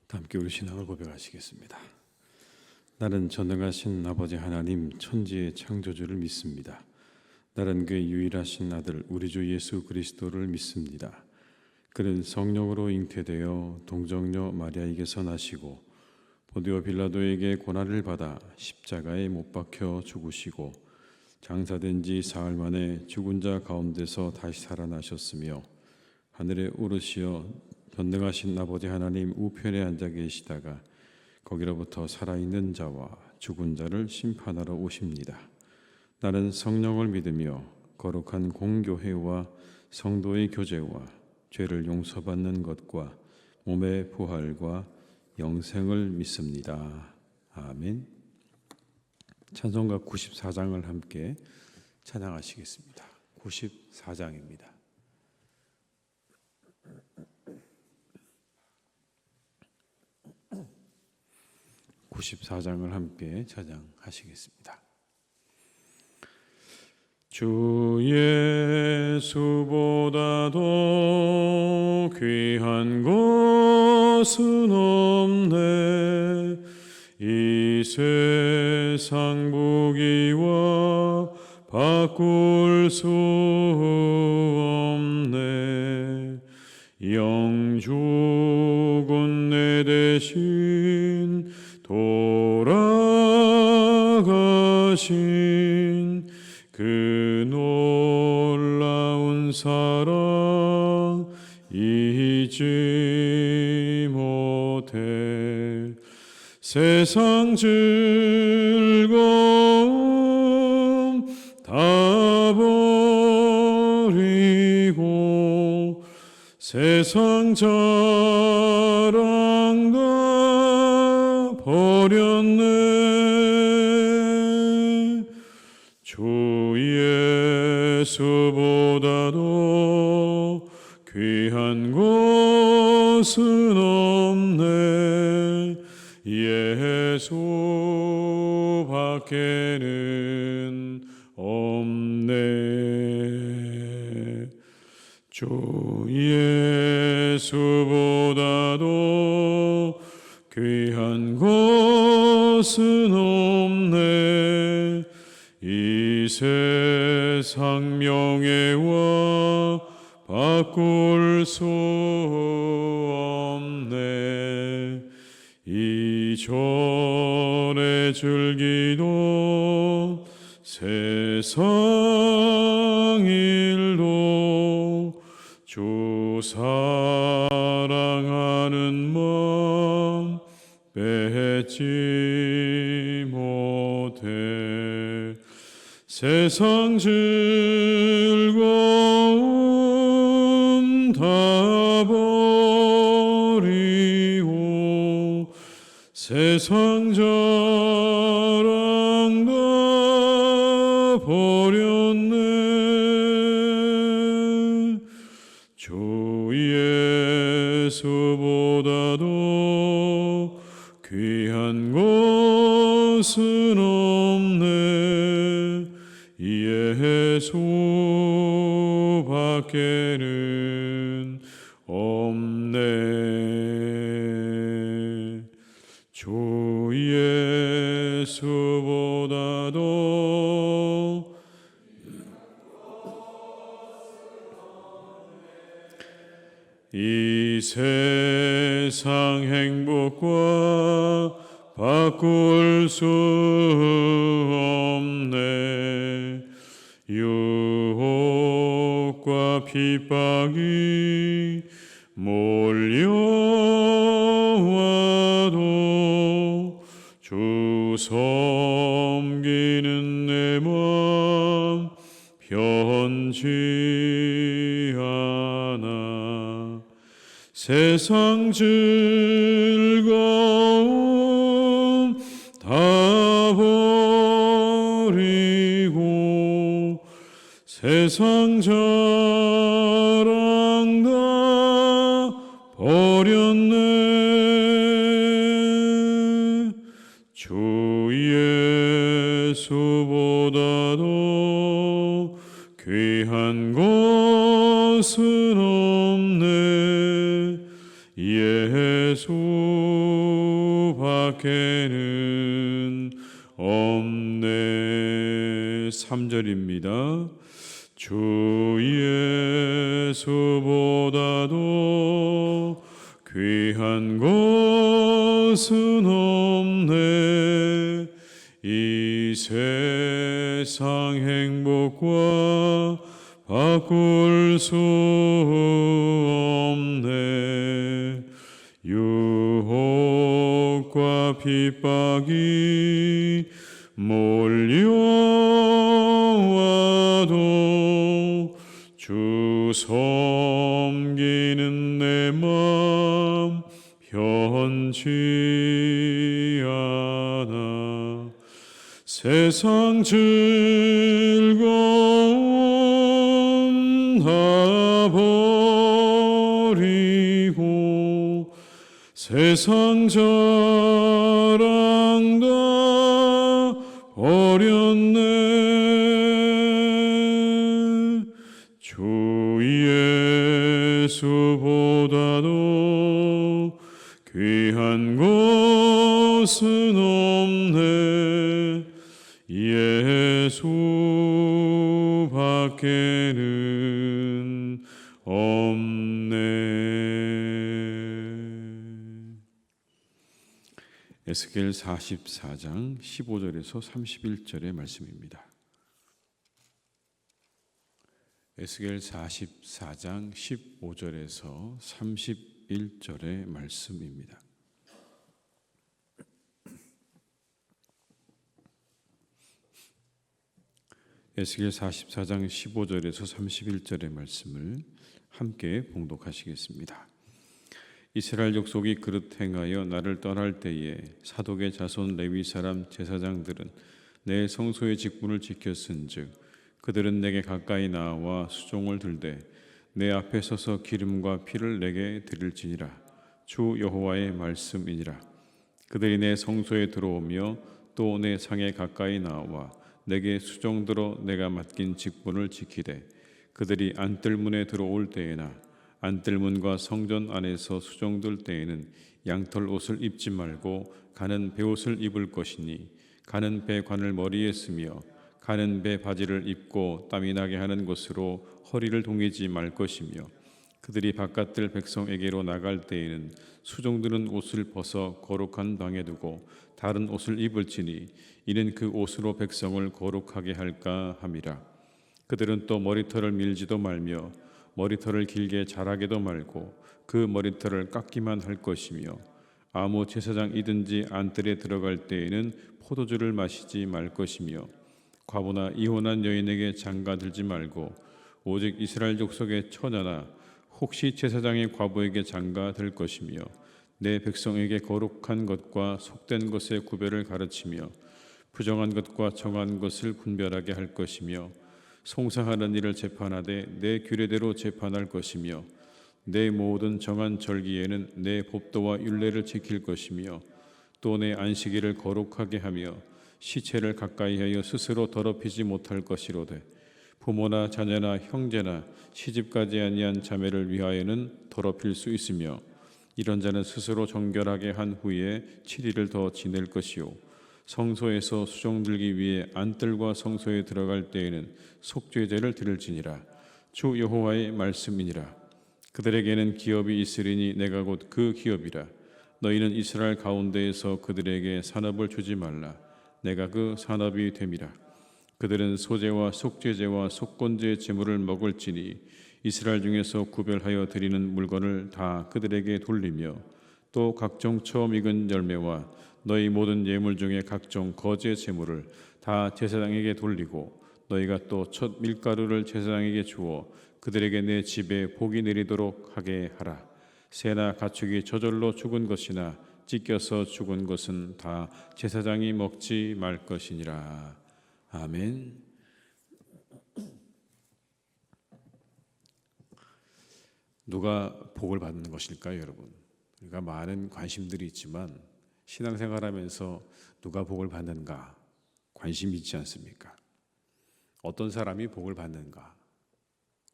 함께 우리 신앙을 고백하시겠습니다. 나는 전능하신 아버지 하나님 천지의 창조주를 믿습니다. 나는 그의 유일하신 아들 우리 주 예수 그리스도를 믿습니다. 그는 성령으로 잉태되어 동정녀 마리아에게서 나시고 본디오 빌라도에게 고난을 받아 십자가에 못 박혀 죽으시고 장사된 지 사흘 만에 죽은 자 가운데서 다시 살아나셨으며 하늘에 오르시어 전능하신 아버지 하나님 우편에 앉아 계시다가 거기로부터 살아있는 자와 죽은 자를 심판하러 오십니다. 나는 성령을 믿으며 거룩한 공교회와 성도의 교제와 죄를 용서받는 것과 몸의 부활과 영생을 믿습니다. 아멘. 찬송가 94장을 함께 찬양하시겠습니다. 94장입니다. 94장을 함께 찬양하시겠습니다. 주 예수보다도 귀한 것은 없네. 이 세상 부귀와 바꿀 수 없네. 영죽은 내 대신 돌아가신 그 놀라운 사랑 잊지 못해. 세상 즐거움 다 버리고 세상 자랑 다 버렸네. 주 예수보다도 귀한 것은 없네. 예수밖에는 없네. 주 예수보다도 귀한 것은 없네. 이 세상 명예와 바꿀 수 없네. 이전에 즐기던 세상 일도 주 사랑하는 마음 뺏지 못해. 세상 즐거움 다 버리고 세상 자랑 다 버렸네. 주 예수보다도 귀한 것은 없네. 예수밖에는 없네. 주 예수보다도 이 세상 행복과 바꿀 수 없네. 유혹과 핍박이 몰려와도 주 섬기는 내 맘 변치 않아. 세상 즐거움 다 버리고 세상 자랑 다 버렸네. 주 예수보다도 귀한 것은 없네. 예수밖에는 없네. 3절입니다. 주 예수보다도 귀한 것은 없네. 이 세상 행복과 바꿀 수 없네. 유혹과 핍박이 몰려와도 주 섬기는 내 맘 변치 않아. 세상 즐거움 다 버리고 세상 자랑 다 버렸네. 주 예수보다도 귀한 것은 없네. 예수밖에는 없네. 에스겔 44장 15절에서 31절의 말씀입니다. 에스겔 44장 15절에서 31절의 말씀입니다. 에스겔 44장 15절에서 31절의 말씀을 함께 봉독하시겠습니다. 이스라엘 족속이 그릇 행하여 나를 떠날 때에 사독의 자손 레위 사람 제사장들은 내 성소의 직분을 지켰은즉 그들은 내게 가까이 나와 수종을 들되 내 앞에 서서 기름과 피를 내게 드릴지니라. 주 여호와의 말씀이니라. 그들이 내 성소에 들어오며 또 내 상에 가까이 나와 내게 수종들어 내가 맡긴 직분을 지키되 그들이 안뜰문에 들어올 때에나 안뜰문과 성전 안에서 수종들 때에는 양털 옷을 입지 말고 가는 베옷을 입을 것이니 가는 배 관을 머리에 쓰며 가는 배 바지를 입고 땀이 나게 하는 것으로 허리를 동이지 말 것이며 그들이 바깥들 백성에게로 나갈 때에는 수종들은 옷을 벗어 거룩한 방에 두고 다른 옷을 입을지니 이는 그 옷으로 백성을 거룩하게 할까 함이라. 그들은 또 머리털을 밀지도 말며 머리털을 길게 자라게도 말고 그 머리털을 깎기만 할 것이며 아무 제사장이든지 안뜰에 들어갈 때에는 포도주를 마시지 말 것이며 과부나 이혼한 여인에게 장가들지 말고 오직 이스라엘 족속의 처녀나 혹시 제사장의 과부에게 장가들 것이며 내 백성에게 거룩한 것과 속된 것의 구별을 가르치며 부정한 것과 정한 것을 분별하게 할 것이며 송사하는 일을 재판하되 내 규례대로 재판할 것이며 내 모든 정한 절기에는 내 법도와 율례를 지킬 것이며 또 내 안식일을 거룩하게 하며 시체를 가까이 하여 스스로 더럽히지 못할 것이로되 부모나 자녀나 형제나 시집가지 아니한 자매를 위하여는 더럽힐 수 있으며 이런 자는 스스로 정결하게 한 후에 7일을 더 지낼 것이요 성소에서 수종들기 위해 안뜰과 성소에 들어갈 때에는 속죄제를 드릴지니라. 주 여호와의 말씀이니라. 그들에게는 기업이 있으리니 내가 곧 그 기업이라. 너희는 이스라엘 가운데에서 그들에게 산업을 주지 말라. 내가 그 산업이 됨이라. 그들은 소제와 속죄제와 속건제의 제물을 먹을지니 이스라엘 중에서 구별하여 드리는 물건을 다 그들에게 돌리며 또 각종 처음 익은 열매와 너희 모든 예물 중에 각종 거제 제물을 다 제사장에게 돌리고 너희가 또 첫 밀가루를 제사장에게 주어 그들에게 내 집에 복이 내리도록 하게 하라. 새나 가축이 저절로 죽은 것이나 찢겨서 죽은 것은 다 제사장이 먹지 말 것이니라. 아멘. 누가 복을 받는 것일까요, 여러분? 우리가 많은 관심들이 있지만 신앙생활하면서 누가 복을 받는가 관심이 있지 않습니까? 어떤 사람이 복을 받는가?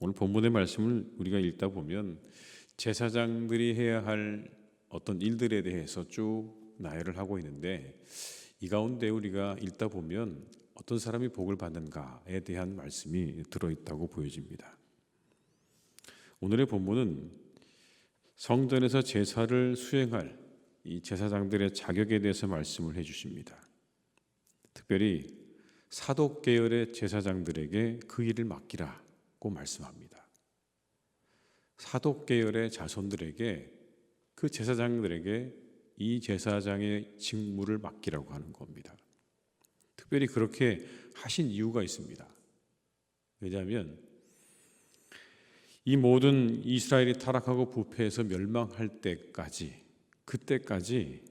오늘 본문의 말씀을 우리가 읽다 보면 제사장들이 해야 할 어떤 일들에 대해서 쭉 나열을 하고 있는데, 이 가운데 우리가 읽다 보면 어떤 사람이 복을 받는가에 대한 말씀이 들어있다고 보여집니다. 오늘의 본문은 성전에서 제사를 수행할 이 제사장들의 자격에 대해서 말씀을 해주십니다. 특별히 사독 계열의 제사장들에게 그 일을 맡기라고 말씀합니다. 사독 계열의 자손들에게, 그 제사장들에게 이 제사장의 직무를 맡기라고 하는 겁니다. 특별히 그렇게 하신 이유가 있습니다. 왜냐하면 이 모든 이스라엘이 타락하고 부패해서 멸망할 때까지, 그때까지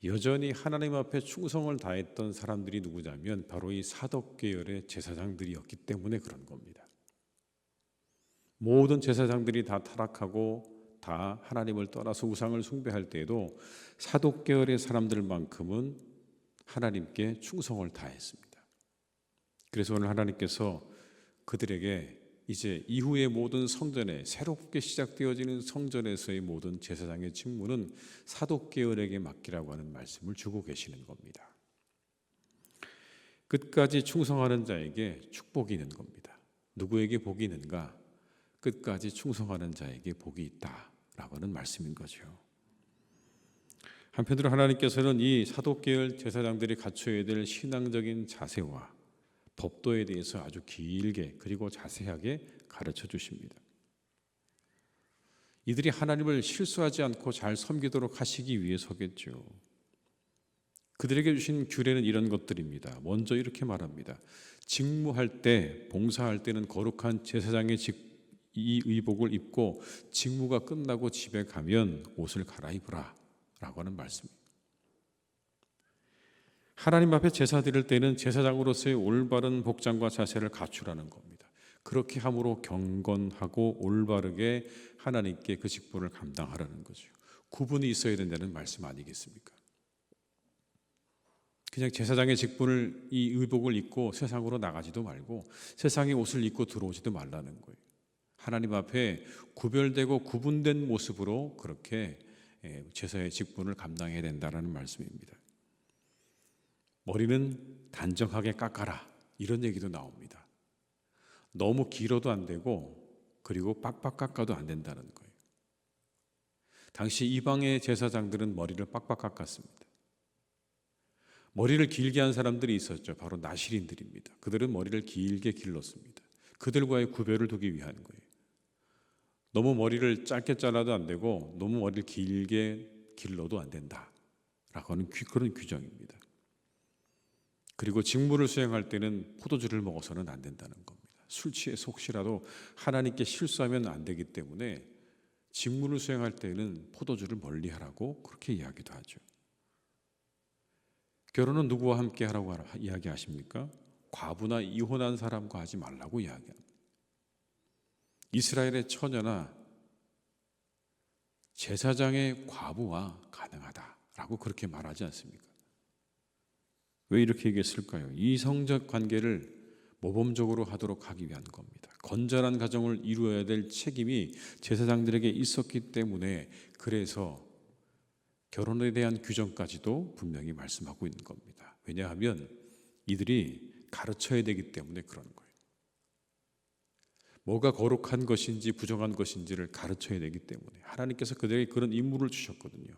여전히 하나님 앞에 충성을 다했던 사람들이 누구냐면 바로 이 사독 계열의 제사장들이었기 때문에 그런 겁니다. 모든 제사장들이 다 타락하고 다 하나님을 떠나서 우상을 숭배할 때에도 사독 계열의 사람들만큼은 하나님께 충성을 다했습니다. 그래서 오늘 하나님께서 그들에게 이제 이후의 모든 성전에, 새롭게 시작되어지는 성전에서의 모든 제사장의 직무는 사독 계열에게 맡기라고 하는 말씀을 주고 계시는 겁니다. 끝까지 충성하는 자에게 축복이 있는 겁니다. 누구에게 복이 있는가? 끝까지 충성하는 자에게 복이 있다라고 하는 말씀인 거죠. 한편으로 하나님께서는 이 사독 계열 제사장들이 갖춰야 될 신앙적인 자세와 법도에 대해서 아주 길게 그리고 자세하게 가르쳐 주십니다. 이들이 하나님을 실수하지 않고 잘 섬기도록 하시기 위해서겠죠. 그들에게 주신 규례는 이런 것들입니다. 먼저 이렇게 말합니다. 직무할 때, 봉사할 때는 거룩한 제사장의 이 의복을 입고 직무가 끝나고 집에 가면 옷을 갈아입으라 라고 하는 말씀입니다. 하나님 앞에 제사 드릴 때는 제사장으로서의 올바른 복장과 자세를 갖추라는 겁니다. 그렇게 함으로 경건하고 올바르게 하나님께 그 직분을 감당하라는 거죠. 구분이 있어야 된다는 말씀 아니겠습니까? 그냥 제사장의 직분을, 이 의복을 입고 세상으로 나가지도 말고 세상의 옷을 입고 들어오지도 말라는 거예요. 하나님 앞에 구별되고 구분된 모습으로 그렇게 제사의 직분을 감당해야 된다는 말씀입니다. 머리는 단정하게 깎아라, 이런 얘기도 나옵니다. 너무 길어도 안 되고 그리고 빡빡 깎아도 안 된다는 거예요. 당시 이방의 제사장들은 머리를 빡빡 깎았습니다. 머리를 길게 한 사람들이 있었죠. 바로 나실인들입니다. 그들은 머리를 길게 길렀습니다. 그들과의 구별을 두기 위한 거예요. 너무 머리를 짧게 잘라도 안 되고 너무 머리를 길게 길러도 안 된다라고 하는 그런 규정입니다. 그리고 직무를 수행할 때는 포도주를 먹어서는 안 된다는 겁니다. 술 취해서 혹시라도 하나님께 실수하면 안 되기 때문에 직무를 수행할 때는 포도주를 멀리하라고 그렇게 이야기도 하죠. 결혼은 누구와 함께 하라고 이야기하십니까? 과부나 이혼한 사람과 하지 말라고 이야기합니다. 이스라엘의 처녀나 제사장의 과부와 가능하다라고 그렇게 말하지 않습니까? 왜 이렇게 얘기했을까요? 이성적 관계를 모범적으로 하도록 하기 위한 겁니다. 건전한 가정을 이루어야 될 책임이 제사장들에게 있었기 때문에, 그래서 결혼에 대한 규정까지도 분명히 말씀하고 있는 겁니다. 왜냐하면 이들이 가르쳐야 되기 때문에 그런 거예요. 뭐가 거룩한 것인지 부정한 것인지를 가르쳐야 되기 때문에 하나님께서 그들에게 그런 임무를 주셨거든요.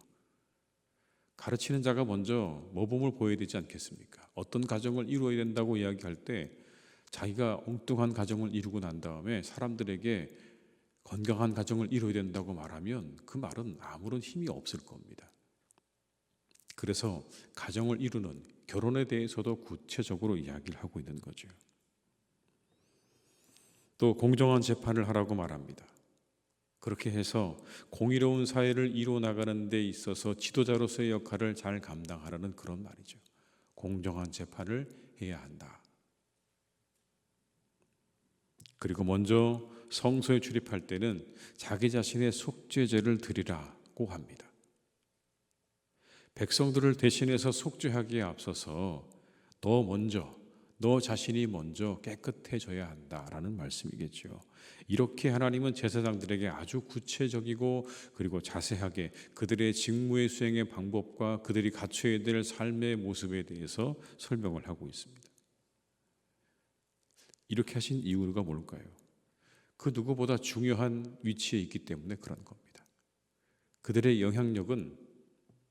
가르치는 자가 먼저 모범을 보여야 되지 않겠습니까? 어떤 가정을 이루어야 된다고 이야기할 때 자기가 엉뚱한 가정을 이루고 난 다음에 사람들에게 건강한 가정을 이루어야 된다고 말하면 그 말은 아무런 힘이 없을 겁니다. 그래서 가정을 이루는 결혼에 대해서도 구체적으로 이야기를 하고 있는 거죠. 또 공정한 재판을 하라고 말합니다. 그렇게 해서 공의로운 사회를 이루어 나가는 데 있어서 지도자로서의 역할을 잘 감당하라는 그런 말이죠. 공정한 재판을 해야 한다. 그리고 먼저 성소에 출입할 때는 자기 자신의 속죄제를 드리라고 합니다. 백성들을 대신해서 속죄하기에 앞서서 더 먼저 너 자신이 먼저 깨끗해져야 한다라는 말씀이겠죠. 이렇게 하나님은 제사장들에게 아주 구체적이고 그리고 자세하게 그들의 직무의 수행의 방법과 그들이 갖춰야 될 삶의 모습에 대해서 설명을 하고 있습니다. 이렇게 하신 이유가 뭘까요? 그 누구보다 중요한 위치에 있기 때문에 그런 겁니다. 그들의 영향력은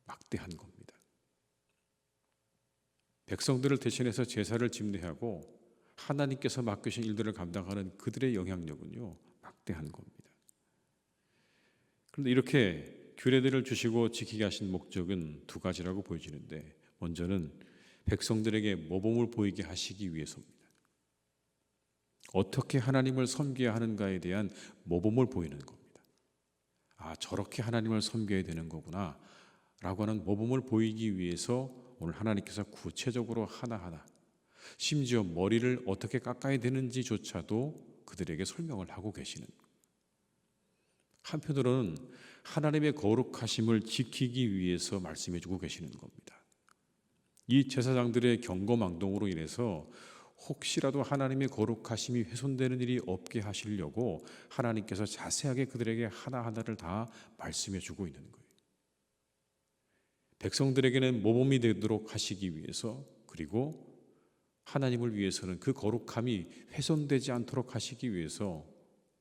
막대한 겁니다. 백성들을 대신해서 제사를 집례하고 하나님께서 맡기신 일들을 감당하는 그들의 영향력은요, 막대한 겁니다. 그런데 이렇게 규례들을 주시고 지키게 하신 목적은 두 가지라고 보여지는데, 먼저는 백성들에게 모범을 보이게 하시기 위해서입니다. 어떻게 하나님을 섬겨야 하는가에 대한 모범을 보이는 겁니다. 아, 저렇게 하나님을 섬겨야 되는 거구나 라고 하는 모범을 보이기 위해서 오늘 하나님께서 구체적으로 하나하나, 심지어 머리를 어떻게 깎아야 되는지조차도 그들에게 설명을 하고 계시는, 한편으로는 하나님의 거룩하심을 지키기 위해서 말씀해 주고 계시는 겁니다. 이 제사장들의 경거망동으로 인해서 혹시라도 하나님의 거룩하심이 훼손되는 일이 없게 하시려고 하나님께서 자세하게 그들에게 하나하나를 다 말씀해 주고 있는 거예요. 백성들에게는 모범이 되도록 하시기 위해서, 그리고 하나님을 위해서는 그 거룩함이 훼손되지 않도록 하시기 위해서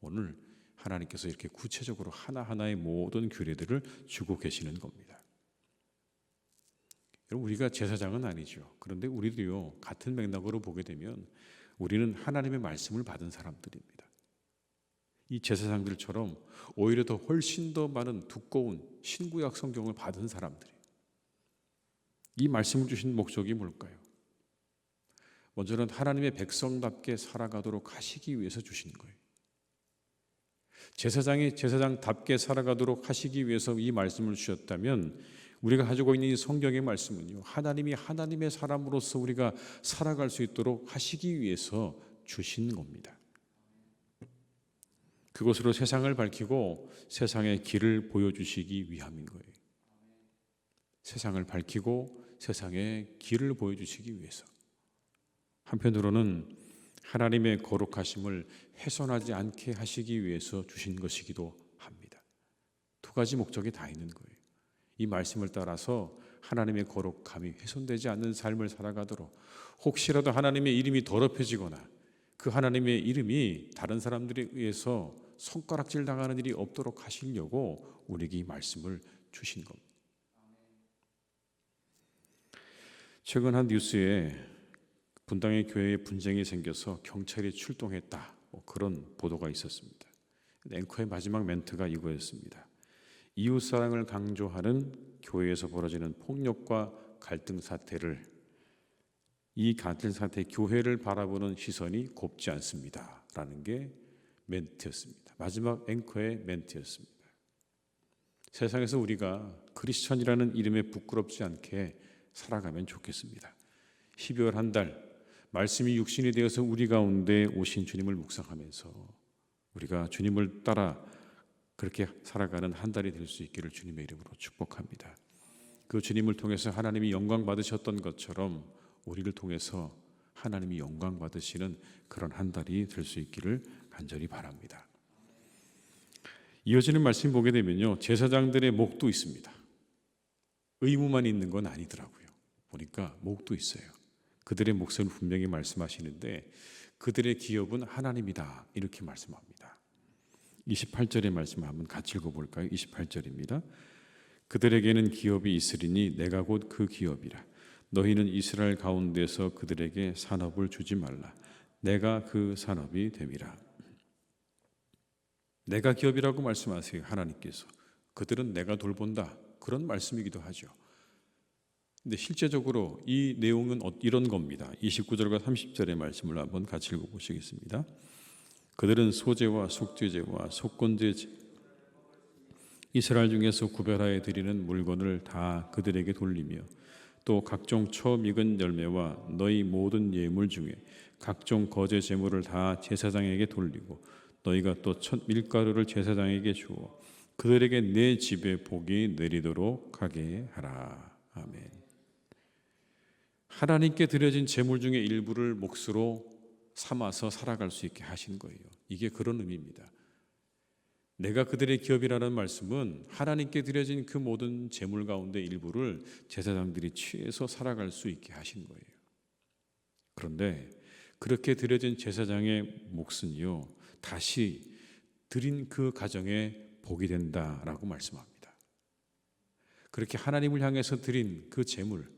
오늘 하나님께서 이렇게 구체적으로 하나하나의 모든 규례들을 주고 계시는 겁니다. 여러분, 우리가 제사장은 아니죠. 그런데 우리도요, 같은 맥락으로 보게 되면 우리는 하나님의 말씀을 받은 사람들입니다. 이 제사장들처럼 오히려 더 훨씬 더 많은 두꺼운 신구약 성경을 받은 사람들이에요. 이 말씀을 주신 목적이 뭘까요? 먼저는 하나님의 백성답게 살아가도록 하시기 위해서 주신 거예요. 제사장이 제사장답게 살아가도록 하시기 위해서 이 말씀을 주셨다면, 우리가 가지고 있는 이 성경의 말씀은요, 하나님이 하나님의 사람으로서 우리가 살아갈 수 있도록 하시기 위해서 주신 겁니다. 그것으로 세상을 밝히고 세상의 길을 보여주시기 위함인 거예요. 세상을 밝히고 세상의 길을 보여주시기 위해서. 한편으로는 하나님의 거룩하심을 훼손하지 않게 하시기 위해서 주신 것이기도 합니다. 두 가지 목적이 다 있는 거예요. 이 말씀을 따라서 하나님의 거룩함이 훼손되지 않는 삶을 살아가도록, 혹시라도 하나님의 이름이 더럽혀지거나 그 하나님의 이름이 다른 사람들에 의해서 손가락질 당하는 일이 없도록 하시려고 우리에게 이 말씀을 주신 겁니다. 최근 한 뉴스에 분당의 교회에 분쟁이 생겨서 경찰이 출동했다, 그런 보도가 있었습니다. 앵커의 마지막 멘트가 이거였습니다. 이웃사랑을 강조하는 교회에서 벌어지는 폭력과 갈등 사태를, 이 갈등 사태 교회를 바라보는 시선이 곱지 않습니다 라는 게 멘트였습니다. 마지막 앵커의 멘트였습니다. 세상에서 우리가 크리스천이라는 이름에 부끄럽지 않게 살아가면 좋겠습니다. 12월 한 달 말씀이 육신이 되어서 우리 가운데 오신 주님을 묵상하면서 우리가 주님을 따라 그렇게 살아가는 한 달이 될 수 있기를 주님의 이름으로 축복합니다. 그 주님을 통해서 하나님이 영광 받으셨던 것처럼 우리를 통해서 하나님이 영광 받으시는 그런 한 달이 될 수 있기를 간절히 바랍니다. 이어지는 말씀 보게 되면요, 제사장들의 목도 있습니다. 의무만 있는 건 아니더라고요. 보니까 목도 있어요. 그들의 몫을 분명히 말씀하시는데, 그들의 기업은 하나님이다 이렇게 말씀합니다. 28절의 말씀 한번 같이 읽어볼까요? 28절입니다. 그들에게는 기업이 있으리니 내가 곧 그 기업이라. 너희는 이스라엘 가운데서 그들에게 산업을 주지 말라. 내가 그 산업이 됨이라. 내가 기업이라고 말씀하세요. 하나님께서. 그들은 내가 돌본다, 그런 말씀이기도 하죠. 근데 실제적으로 이 내용은 이런 겁니다. 29절과 30절의 말씀을 한번 같이 읽어보시겠습니다. 그들은 소제와 속죄제와 속건제, 이스라엘 중에서 구별하여 드리는 물건을 다 그들에게 돌리며, 또 각종 처음 익은 열매와 너희 모든 예물 중에 각종 거제 제물을 다 제사장에게 돌리고, 너희가 또 첫 밀가루를 제사장에게 주어 그들에게 내 집에 복이 내리도록 하게 하라. 아멘. 하나님께 드려진 제물 중에 일부를 몫으로 삼아서 살아갈 수 있게 하신 거예요. 이게 그런 의미입니다. 내가 그들의 기업이라는 말씀은 하나님께 드려진 그 모든 제물 가운데 일부를 제사장들이 취해서 살아갈 수 있게 하신 거예요. 그런데 그렇게 드려진 제사장의 몫은요, 다시 드린 그 가정에 복이 된다라고 말씀합니다. 그렇게 하나님을 향해서 드린 그 제물,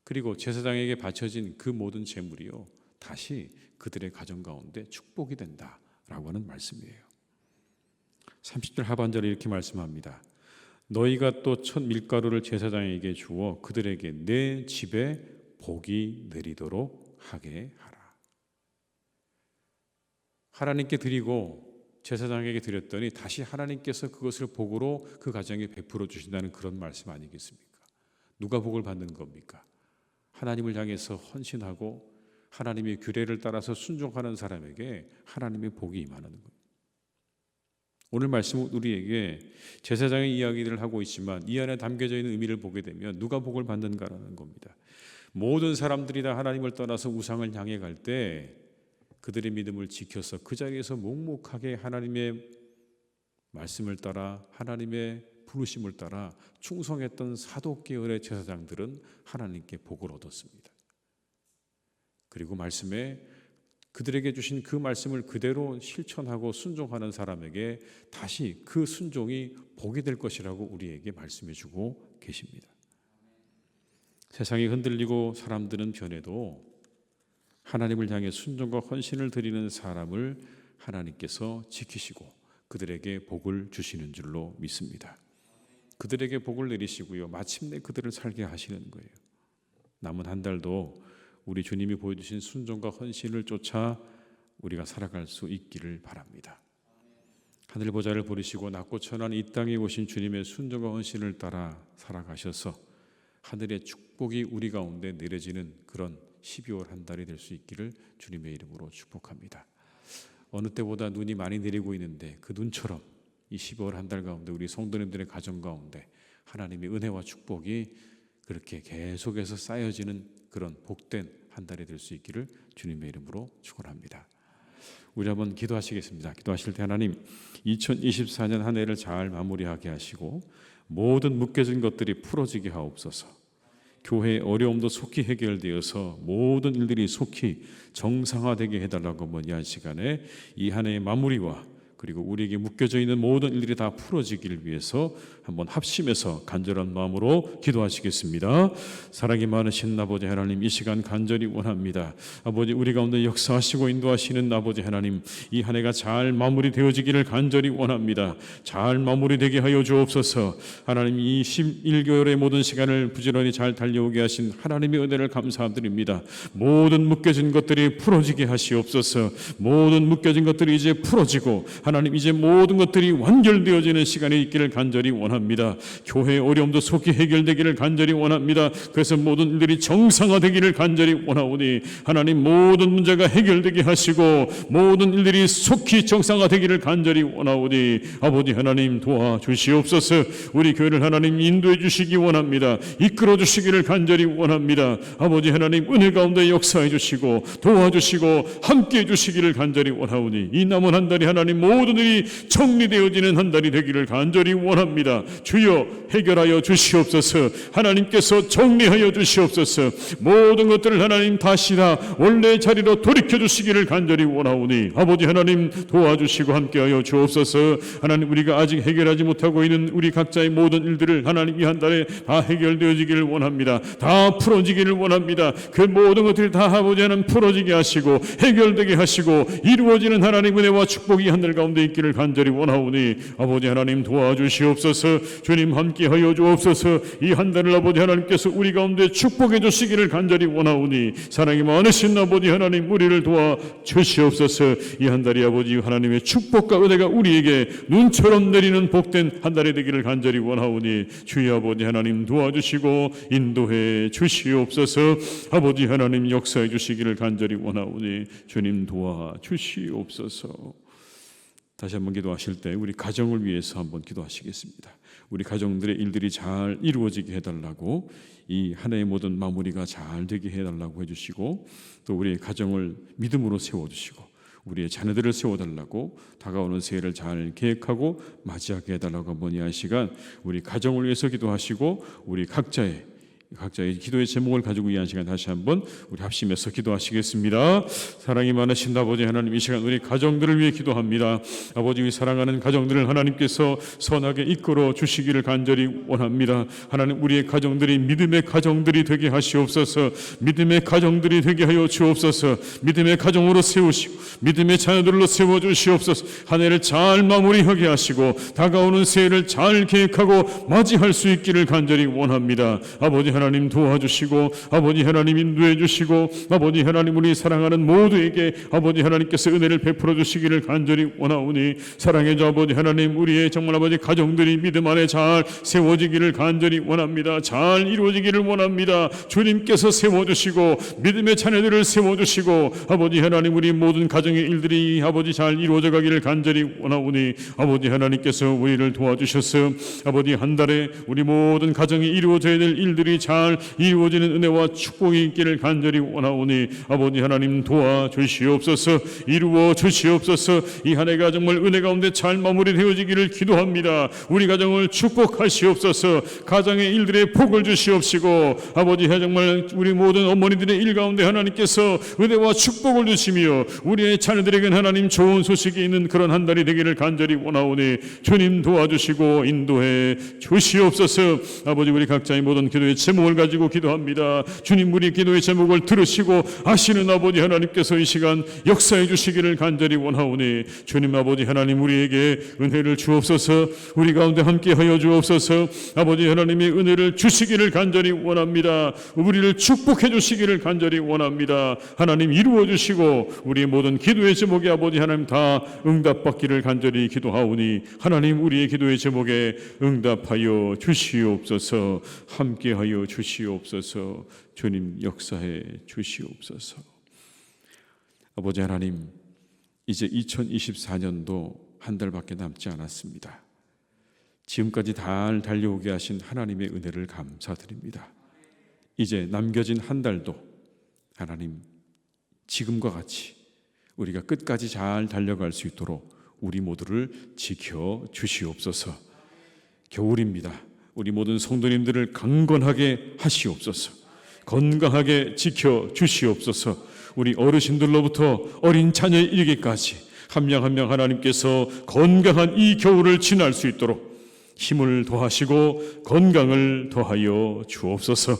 그리고 제사장에게 바쳐진 그 모든 제물이요, 다시 그들의 가정 가운데 축복이 된다라고 하는 말씀이에요. 30절 하반절에 이렇게 말씀합니다. 너희가 또 첫 밀가루를 제사장에게 주어 그들에게 내 집에 복이 내리도록 하게 하라. 하나님께 드리고 제사장에게 드렸더니 다시 하나님께서 그것을 복으로 그 가정에 베풀어 주신다는 그런 말씀 아니겠습니까? 누가 복을 받는 겁니까? 하나님을 향해서 헌신하고 하나님의 규례를 따라서 순종하는 사람에게 하나님의 복이 임하는 거예요. 오늘 말씀은 우리에게 제사장의 이야기를 하고 있지만 이 안에 담겨져 있는 의미를 보게 되면 누가 복을 받는가라는 겁니다. 모든 사람들이 다 하나님을 떠나서 우상을 향해 갈 때 그들의 믿음을 지켜서 그 자리에서 묵묵하게 하나님의 말씀을 따라 하나님의 부르심을 따라 충성했던 사도 계열의 제사장들은 하나님께 복을 얻었습니다. 그리고 말씀에 그들에게 주신 그 말씀을 그대로 실천하고 순종하는 사람에게 다시 그 순종이 복이 될 것이라고 우리에게 말씀해 주고 계십니다. 세상이 흔들리고 사람들은 변해도 하나님을 향해 순종과 헌신을 드리는 사람을 하나님께서 지키시고 그들에게 복을 주시는 줄로 믿습니다. 그들에게 복을 내리시고요, 마침내 그들을 살게 하시는 거예요. 남은 한 달도 우리 주님이 보여주신 순종과 헌신을 쫓아 우리가 살아갈 수 있기를 바랍니다. 하늘 보좌를 버리시고 낮고 천한 이 땅에 오신 주님의 순종과 헌신을 따라 살아가셔서 하늘의 축복이 우리 가운데 내려지는 그런 12월 한 달이 될 수 있기를 주님의 이름으로 축복합니다. 어느 때보다 눈이 많이 내리고 있는데 그 눈처럼 이 12월 한 달 가운데 우리 성도님들의 가정 가운데 하나님의 은혜와 축복이 그렇게 계속해서 쌓여지는 그런 복된 한 달이 될 수 있기를 주님의 이름으로 축원합니다. 우리 한번 기도하시겠습니다. 기도하실 때 하나님 2024년 한 해를 잘 마무리하게 하시고 모든 묶여진 것들이 풀어지게 하옵소서. 교회의 어려움도 속히 해결되어서 모든 일들이 속히 정상화되게 해달라고 한번 이 한 시간에 이 한 해의 마무리와 그리고 우리에게 묶여져 있는 모든 일들이 다 풀어지기를 위해서 한번 합심해서 간절한 마음으로 기도하시겠습니다. 사랑이 많으신 아버지 하나님, 이 시간 간절히 원합니다. 아버지, 우리 가운데 역사하시고 인도하시는 아버지 하나님, 이 한 해가 잘 마무리되어지기를 간절히 원합니다. 잘 마무리되게 하여 주옵소서. 하나님, 이 11개월의 모든 시간을 부지런히 잘 달려오게 하신 하나님의 은혜를 감사드립니다. 모든 묶여진 것들이 풀어지게 하시옵소서. 모든 묶여진 것들이 이제 풀어지고 하나님, 이제 모든 것들이 완결되어지는 시간이 있기를 간절히 원합니다. 교회의 어려움도 속히 해결되기를 간절히 원합니다. 그래서 모든 일들이 정상화되기를 간절히 원하오니 하나님, 모든 문제가 해결되게 하시고 모든 일들이 속히 정상화되기를 간절히 원하오니 아버지 하나님 도와주시옵소서. 우리 교회를 하나님 인도해 주시기 원합니다. 이끌어 주시기를 간절히 원합니다. 아버지 하나님, 은혜 가운데 역사해 주시고 도와주시고 함께해 주시기를 간절히 원하오니 이 남은 한 달이 하나님 모든 일이 정리되어지는 한 달이 되기를 간절히 원합니다. 주여 해결하여 주시옵소서. 하나님께서 정리하여 주시옵소서. 모든 것들을 하나님 다시 다 원래 자리로 돌이켜 주시기를 간절히 원하오니 아버지 하나님 도와주시고 함께하여 주옵소서. 하나님, 우리가 아직 해결하지 못하고 있는 우리 각자의 모든 일들을 하나님 이 한 달에 다 해결되어지기를 원합니다. 다 풀어지기를 원합니다. 그 모든 것들이 다 아버지 하나님 풀어지게 하시고 해결되게 하시고 이루어지는 하나님 은혜와 축복이 한 달 가운데 있기를 간절히 원하오니 아버지 하나님 도와주시옵소서. 주님 함께하여 주옵소서. 이 한 달을 아버지 하나님께서 우리 가운데 축복해 주시기를 간절히 원하오니 사랑이 많으신 아버지 하나님, 우리를 도와주시옵소서. 이 한 달이 아버지 하나님의 축복과 은혜가 우리에게 눈처럼 내리는 복된 한 달이 되기를 간절히 원하오니 주여 아버지 하나님 도와주시고 인도해 주시옵소서. 아버지 하나님 역사해 주시기를 간절히 원하오니 주님 도와주시옵소서. 다시 한번 기도하실 때 우리 가정을 위해서 한번 기도하시겠습니다. 우리 가정들의 일들이 잘 이루어지게 해달라고, 이 한 해의 모든 마무리가 잘 되게 해달라고 해주시고, 또 우리의 가정을 믿음으로 세워주시고 우리의 자녀들을 세워달라고, 다가오는 새해를 잘 계획하고 맞이하게 해달라고 한번 이 한 시간 우리 가정을 위해서 기도하시고, 우리 각자의 기도의 제목을 가지고 이 한 시간 다시 한번 우리 합심해서 기도하시겠습니다. 사랑이 많으신 아버지 하나님, 이 시간 우리 가정들을 위해 기도합니다. 아버지, 우리 사랑하는 가정들을 하나님께서 선하게 이끌어 주시기를 간절히 원합니다. 하나님, 우리의 가정들이 믿음의 가정들이 되게 하시옵소서. 믿음의 가정들이 되게 하여 주옵소서. 믿음의 가정으로 세우시고 믿음의 자녀들로 세워주시옵소서. 한 해를 잘 마무리하게 하시고 다가오는 새해를 잘 계획하고 맞이할 수 있기를 간절히 원합니다. 아버지 하나님 도와주시고, 아버지 하나님 인도해 주시고, 아버지 하나님 우리 사랑하는 모두에게 아버지 하나님께서 은혜를 베풀어 주시기를 간절히 원하오니, 사랑의 주 아버지 하나님, 우리의 정말 아버지 가정들이 믿음 안에 잘 세워지기를 간절히 원합니다. 잘 이루어지기를 원합니다. 주님께서 세워주시고 믿음의 자녀들을 세워주시고, 아버지 하나님 우리 모든 가정의 일들이 아버지 잘 이루어져 가기를 간절히 원하오니, 아버지 하나님께서 우리를 도와주셔서 아버지 한 달에 우리 모든 가정이 이루어져야 될 일들이 잘 이루어지는 은혜와 축복이 있기를 간절히 원하오니, 아버지 하나님 도와주시옵소서. 이루어 주시옵소서. 이 한 해가 정말 은혜 가운데 잘 마무리되어지기를 기도합니다. 우리 가정을 축복하시옵소서. 가정의 일들에 복을 주시옵시고, 아버지 정말 우리 모든 어머니들의 일 가운데 하나님께서 은혜와 축복을 주시며 우리의 자녀들에게는 하나님 좋은 소식이 있는 그런 한 달이 되기를 간절히 원하오니, 주님 도와주시고 인도해 주시옵소서. 아버지, 우리 각자의 모든 기도의 제목을 가지고 기도합니다. 주님, 우리 기도의 제목을 들으시고 아시는 아버지 하나님께서 이 시간 역사해 주시기를 간절히 원하오니, 주님 아버지 하나님 우리에게 은혜를 주옵소서. 우리 가운데 함께 하여 주옵소서. 아버지 하나님의 은혜를 주시기를 간절히 원합니다. 우리를 축복해 주시기를 간절히 원합니다. 하나님 이루어 주시고 우리의 모든 기도의 제목에 아버지 하나님 다 응답받기를 간절히 기도하오니, 하나님 우리의 기도의 제목에 응답하여 주시옵소서. 함께하여 주시옵소서. 주님 역사해 주시옵소서. 아버지 하나님, 이제 2024년도 한 달밖에 남지 않았습니다. 지금까지 잘 달려오게 하신 하나님의 은혜를 감사드립니다. 이제 남겨진 한 달도 하나님 지금과 같이 우리가 끝까지 잘 달려갈 수 있도록 우리 모두를 지켜 주시옵소서. 겨울입니다. 우리 모든 성도님들을 강건하게 하시옵소서. 건강하게 지켜 주시옵소서. 우리 어르신들로부터 어린 자녀에 이르기까지 한 명 한 명 하나님께서 건강한 이 겨울을 지날 수 있도록 힘을 더하시고 건강을 더하여 주옵소서.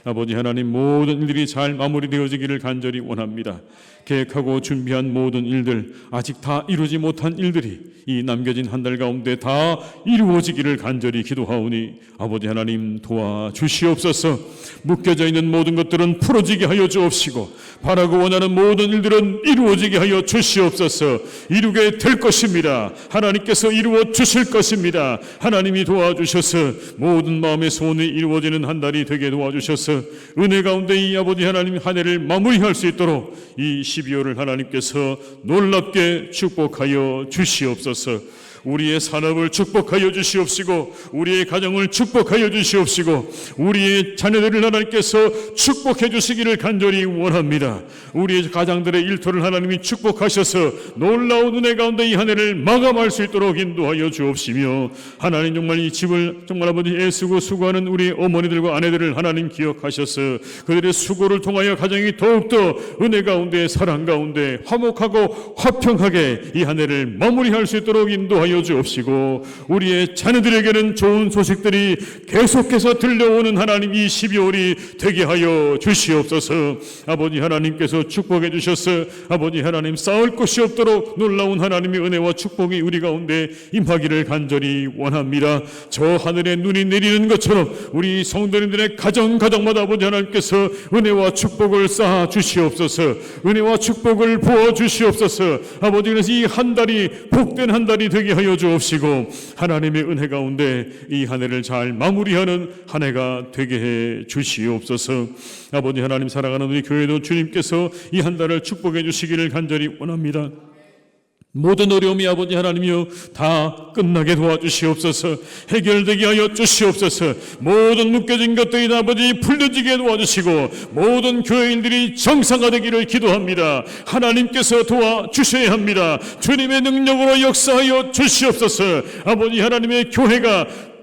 아버지 하나님, 모든 일들이 잘 마무리되어지기를 간절히 원합니다. 계획하고 준비한 모든 일들, 아직 다 이루지 못한 일들이 이 남겨진 한 달 가운데 다 이루어지기를 간절히 기도하오니, 아버지 하나님 도와주시옵소서. 묶여져 있는 모든 것들은 풀어지게 하여 주옵시고, 바라고 원하는 모든 일들은 이루어지게 하여 주시옵소서. 이루게 될 것입니다. 하나님께서 이루어 주실 것입니다. 하나님이 도와주셔서 모든 마음의 소원이 이루어지는 한 달이 되게 도와주셔서 은혜 가운데 이 아버지 하나님 한 해를 마무리할 수 있도록 이 12월을 하나님께서 놀랍게 축복하여 주시옵소서. 우리의 산업을 축복하여 주시옵시고, 우리의 가정을 축복하여 주시옵시고, 우리의 자녀들을 하나님께서 축복해 주시기를 간절히 원합니다. 우리의 가장들의 일터를 하나님이 축복하셔서 놀라운 은혜 가운데 이 한 해를 마감할 수 있도록 인도하여 주옵시며, 하나님 정말 이 집을 정말 아버지 애쓰고 수고하는 우리 어머니들과 아내들을 하나님 기억하셔서 그들의 수고를 통하여 가정이 더욱더 은혜 가운데 사랑 가운데 화목하고 화평하게 이 한 해를 마무리할 수 있도록 인도하여 주옵시고, 우리의 자녀들에게는 좋은 소식들이 계속해서 들려오는 하나님 이 12월이 되게 하여 주시옵소서. 아버지 하나님께서 축복해 주셔서 아버지 하나님 싸울 것이 없도록 놀라운 하나님의 은혜와 축복이 우리 가운데 임하기를 간절히 원합니다. 저 하늘에 눈이 내리는 것처럼 우리 성도님들의 가정마다 아버지 하나님께서 은혜와 축복을 쌓아 주시옵소서. 은혜와 축복을 부어 주시옵소서. 아버지, 그래서 이 한 달이 복된 한 달이 되게 하여 주옵시고, 하나님의 은혜 가운데 이 한 해를 잘 마무리하는 한 해가 되게 해 주시옵소서. 아버지 하나님, 사랑하는 우리 교회도 주님께서 이 한 달을 축복해 주시기를 간절히 원합니다. 모든 어려움이 아버지 하나님이여 다 끝나게 도와주시옵소서. 해결되게 하여 주시옵소서. 모든 묶여진 것들이 아버지 풀려지게 도와주시고 모든 교회인들이 정상화되기를 기도합니다. 하나님께서 도와주셔야 합니다. 주님의 능력으로 역사하여 주시옵소서. 아버지 하나님의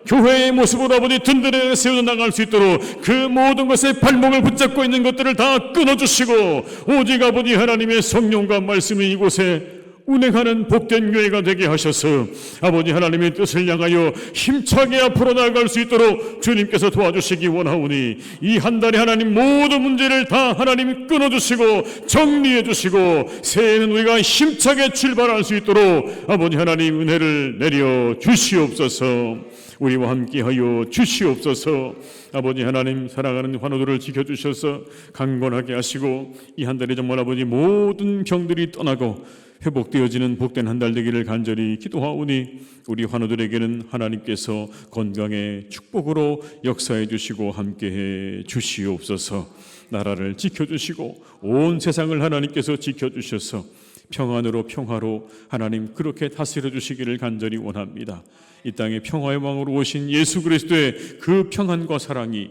교회의 모습으로 아버지 든든하게 세워 나갈 수 있도록 그 모든 것에 발목을 붙잡고 있는 것들을 다 끊어주시고 오직 아버지 하나님의 성령과 말씀이 이곳에 운행하는 복된 교회가 되게 하셔서 아버지 하나님의 뜻을 향하여 힘차게 앞으로 나아갈 수 있도록 주님께서 도와주시기 원하오니 이 한 달에 하나님 모든 문제를 다 하나님 끊어주시고 정리해 주시고 새해에는 우리가 힘차게 출발할 수 있도록 아버지 하나님 은혜를 내려 주시옵소서. 우리와 함께하여 주시옵소서. 아버지 하나님 사랑하는 환우들을 지켜주셔서 강건하게 하시고 이 한 달에 정말 아버지 모든 병들이 떠나고 회복되어지는 복된 한 달 되기를 간절히 기도하오니 우리 환우들에게는 하나님께서 건강의 축복으로 역사해 주시고 함께해 주시옵소서. 나라를 지켜주시고 온 세상을 하나님께서 지켜주셔서 평안으로 평화로 하나님 그렇게 다스려 주시기를 간절히 원합니다. 이 땅에 평화의 왕으로 오신 예수 그리스도의 그 평안과 사랑이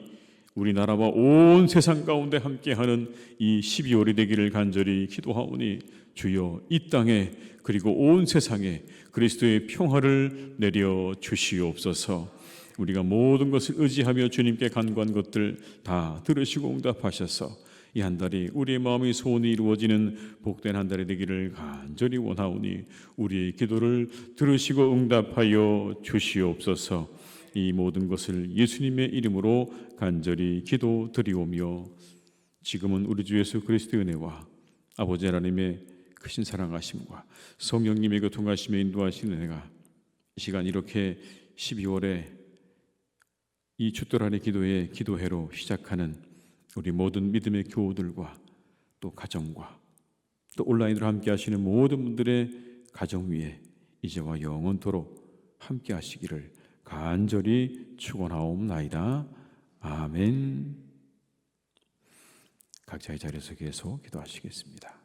우리나라와 온 세상 가운데 함께하는 이 12월이 되기를 간절히 기도하오니 주여 이 땅에 그리고 온 세상에 그리스도의 평화를 내려 주시옵소서. 우리가 모든 것을 의지하며 주님께 간구한 것들 다 들으시고 응답하셔서 이 한 달이 우리의 마음의 소원이 이루어지는 복된 한 달이 되기를 간절히 원하오니 우리의 기도를 들으시고 응답하여 주시옵소서. 이 모든 것을 예수님의 이름으로 간절히 기도드리오며 지금은 우리 주 예수 그리스도의 은혜와 아버지 하나님의 크신 사랑하심과 성령님의 교통하심에 인도하시는 은혜가 이 시간 이렇게 12월에 이 주떨안의 기도의 기도회로 시작하는 우리 모든 믿음의 교우들과 또 가정과 또 온라인으로 함께 하시는 모든 분들의 가정 위에 이제와 영원토록 함께 하시기를 간절히 축원하옵나이다. 아멘. 각자의 자리에서 계속 기도하시겠습니다.